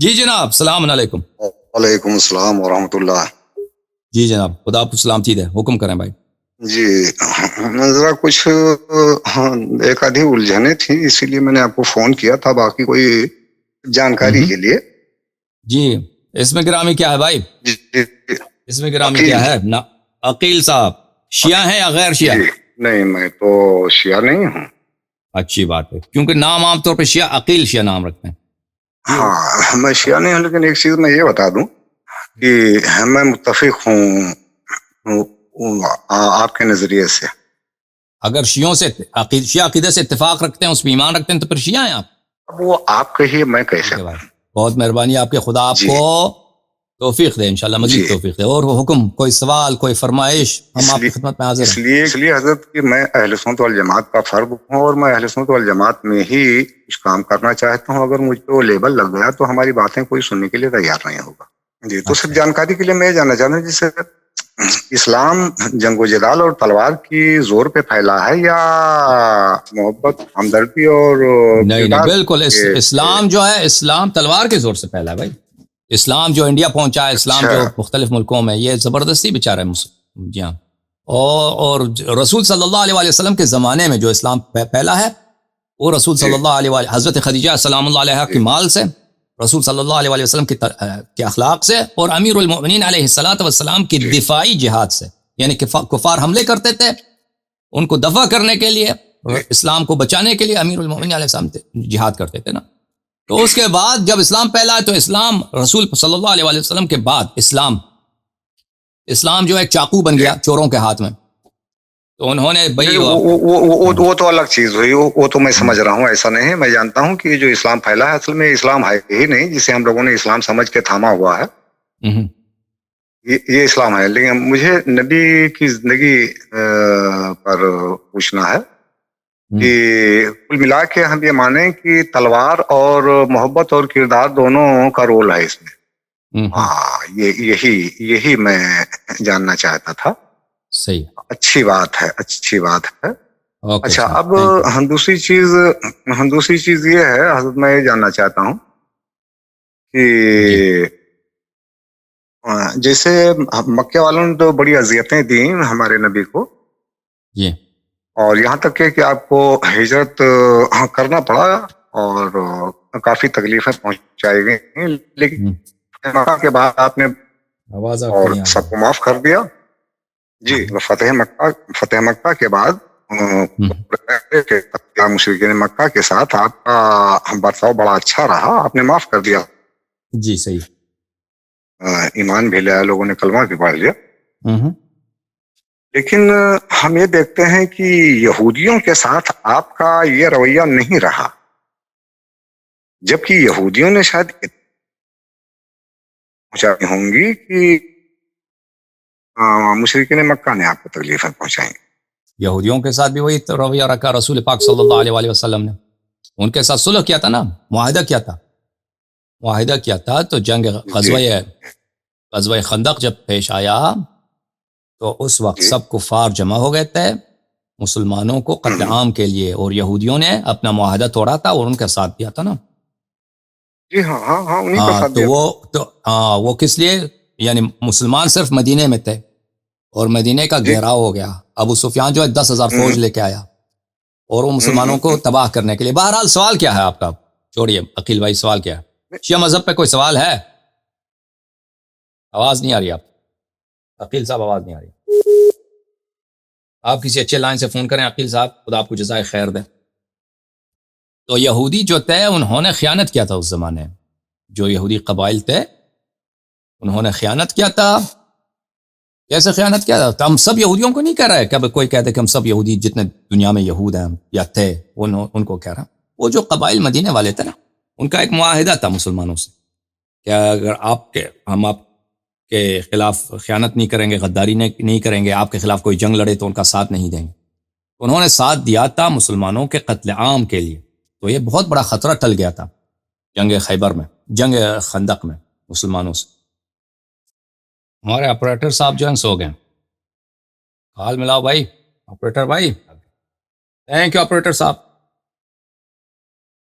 جی جناب، السلام علیکم۔ وعلیکم السلام ورحمۃ اللہ۔ جی جناب، خدا آپ کو سلامتی دے، حکم کریں بھائی۔ جی ذرا کچھ ایک آدھی الجھنیں تھیں، اسی لیے میں نے آپ کو فون کیا تھا، باقی کوئی جانکاری کے لیے۔ جی، اس میں گرامی کیا ہے بھائی؟ جی اس میں گرامی کیا ہے؟ عقیل صاحب شیعہ ہیں یا غیر شیعہ؟ جی نہیں، میں تو شیعہ نہیں ہوں۔ اچھی بات ہے، کیونکہ نام عام طور پہ شیعہ عقیل شیعہ نام رکھتے ہیں۔ ہاں میں شیعہ نہیں ہوں، لیکن ایک چیز میں یہ بتا دوں کہ میں متفق ہوں آپ کے نظریے سے۔ اگر شیعوں سے شیعہ عقیدے سے اتفاق رکھتے ہیں، اس پہ ایمان رکھتے ہیں، تو پھر شیعہ ہیں آپ؟ اب وہ آپ کہیے، میں کیسے؟ بہت مہربانی آپ کے، خدا آپ کو توفیق دے، انشاءاللہ مزید توفیق دے۔ اور حکم، کوئی سوال، کوئی فرمائش، ہم آپ کی خدمت میں حاضر ہیں۔ اس لیے حضرت کہ میں اہل سنت والجماعت کا فرد ہوں، اور میں اہل سنت والجماعت میں ہی کچھ کام کرنا چاہتا ہوں۔ اگر مجھ پہ وہ لیبل لگ گیا تو ہماری باتیں کوئی سننے کے لیے تیار نہیں ہوگا۔ جی تو صرف جانکاری کے لیے میں یہ جاننا چاہتا ہوں، جیسے اسلام جنگ و جدال اور تلوار کی زور پہ پھیلا ہے یا محبت، ہمدردی اور نہیں بالکل، اسلام جو ہے، اسلام تلوار کے زور سے پھیلا ہے بھائی۔ اسلام جو انڈیا پہنچا ہے، اسلام جو مختلف ملکوں میں، یہ زبردستی بیچارہ ہے جی ہاں۔ اور رسول صلی اللہ علیہ وسلم کے زمانے میں جو اسلام پھیلا ہے، وہ رسول صلی اللہ علیہ وسلم، حضرت خدیجہ سلام اللہ علیہ کی مال سے، رسول صلی اللہ علیہ وسلم کے اخلاق سے، اور امیر المؤمنین علیہ السلام کی دفاعی جہاد سے، یعنی کفار حملے کرتے تھے، ان کو دفع کرنے کے لیے، اسلام کو بچانے کے لیے امیر المؤمنین علیہ السلام جہاد کرتے تھے نا۔ تو اس کے بعد جب اسلام پھیلا ہے، تو اسلام رسول صلی اللہ علیہ وسلم کے بعد اسلام جو ایک چاقو بن گیا چوروں کے ہاتھ میں۔ تو انہوں نے وہ تو الگ چیز ہوئی، وہ تو میں سمجھ رہا ہوں، ایسا نہیں ہے۔ میں جانتا ہوں کہ جو اسلام پھیلا ہے، اصل میں اسلام ہے ہی نہیں جسے ہم لوگوں نے اسلام سمجھ کے تھاما ہوا ہے، یہ اسلام ہے۔ لیکن مجھے نبی کی زندگی پر پوچھنا ہے کہ کل ملا کے ہم یہ مانیں کہ تلوار اور محبت اور کردار دونوں کا رول ہے اس میں۔ یہی میں جاننا چاہتا تھا۔ صحیح، اچھی بات ہے، اچھی بات ہے۔ اچھا، اب دوسری چیز یہ ہے حضرت، میں یہ جاننا چاہتا ہوں کہ جیسے مکے والوں نے تو بڑی اذیتیں دیں ہمارے نبی کو، جی، اور یہاں تک کہ آپ کو ہجرت کرنا پڑا اور کافی تکلیفیں پہنچائی گئی، لیکن مکہ کے بعد آپ نے اور سب کو معاف کر دیا۔ جی، فتح مکہ کے بعد مشرکین مکہ کے ساتھ آپ کا برتاؤ بڑا اچھا رہا، آپ نے معاف کر دیا۔ جی صحیح، ایمان بھی لیا، لوگوں نے کلمہ بھی پڑھ لیا۔ لیکن ہم یہ دیکھتے ہیں کہ یہودیوں کے ساتھ آپ کا یہ رویہ نہیں رہا، جبکہ یہودیوں نے شاید پہنچائی ہوں گی کہ مشرکین مکہ نے آپ کو تکلیفیں پہنچائیں۔ یہودیوں کے ساتھ بھی وہی رویہ رکھا رسول پاک صلی اللہ علیہ وسلم نے، ان کے ساتھ صلح کیا تھا نا، معاہدہ کیا تھا۔ تو جنگ غزوہ خندق جب پیش آیا، تو اس وقت سب کفار جمع ہو گئے تھے مسلمانوں کو قتل عام کے لیے، اور یہودیوں نے اپنا معاہدہ توڑا تھا اور ان کا ساتھ دیا تھا نا۔ جی ہاں، تو وہ کس لیے؟ یعنی مسلمان صرف مدینے میں تھے، اور مدینے کا گھیراؤ ہو گیا، ابو سفیان جو ہے 10,000 فوج لے کے آیا، اور وہ مسلمانوں کو تباہ کرنے کے لیے۔ بہرحال سوال کیا ہے آپ کا؟ چھوڑیے عقیل بھائی، سوال کیا ہے؟ شیعہ مذہب پہ کوئی سوال ہے؟ آواز نہیں آ رہی آپ عقیل صاحب، آواز نہیں آ رہی۔ آپ کسی اچھے لائن سے فون کریں عقیل صاحب، خدا آپ کو جزائے خیر دے۔ تو یہودی جو تھے، انہوں نے خیانت کیا تھا اس زمانے، جو یہودی قبائل تھے انہوں نے خیانت کیا تھا۔ کیسے خیانت کیا تھا؟ ہم سب یہودیوں کو نہیں کہہ رہے کہ کوئی کہتے کہ ہم سب یہودی جتنے دنیا میں یہود ہیں یا تھے ان کو کہہ رہا، وہ جو قبائل مدینے والے تھے نا، ان کا ایک معاہدہ تھا مسلمانوں سے کہ اگر ہم آپ کے خلاف خیانت نہیں کریں گے، غداری نہیں کریں گے، آپ کے خلاف کوئی جنگ لڑے تو ان کا ساتھ نہیں دیں گے۔ انہوں نے ساتھ دیا تھا مسلمانوں کے قتل عام کے لیے، تو یہ بہت بڑا خطرہ ٹل گیا تھا جنگ خیبر میں، جنگ خندق میں مسلمانوں سے۔ ہمارے آپریٹر صاحب جو ہیں سو گئے، حال ملاؤ بھائی، آپریٹر بھائی، تھینک یو آپریٹر صاحب۔